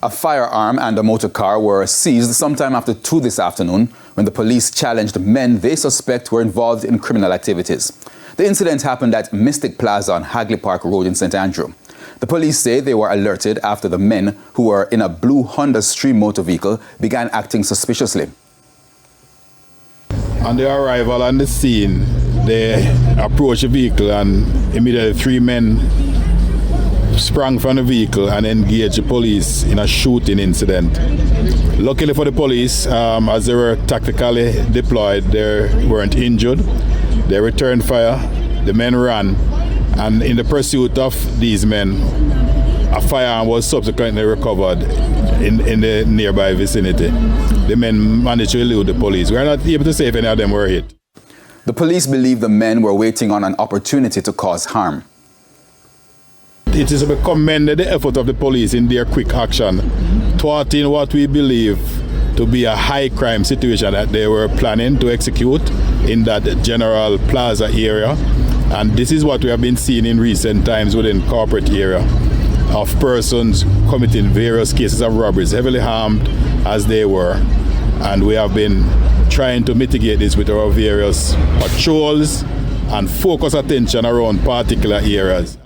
A firearm and a motor car were seized sometime after 2 this afternoon when the police challenged men they suspect were involved in criminal activities. The incident happened at Mystic Plaza on Hagley Park Road in St. Andrew. The police say they were alerted after the men, who were in a blue Honda Stream motor vehicle, began acting suspiciously. On their arrival on the scene, they approached the vehicle and immediately 3 men sprang from the vehicle and engaged the police in a shooting incident. Luckily for the police, as they were tactically deployed, they weren't injured. They returned fire, the men ran, and in the pursuit of these men, a firearm was subsequently recovered in the nearby vicinity. The men managed to elude the police. We are not able to say if any of them were hit. The police believe the men were waiting on an opportunity to cause harm. It is to be commended the effort of the police in their quick action, thwarting what we believe to be a high crime situation that they were planning to execute in that general plaza area. And this is what we have been seeing in recent times within corporate area of persons committing various cases of robberies, heavily harmed as they were. And we have been trying to mitigate this with our various patrols and focus attention around particular areas.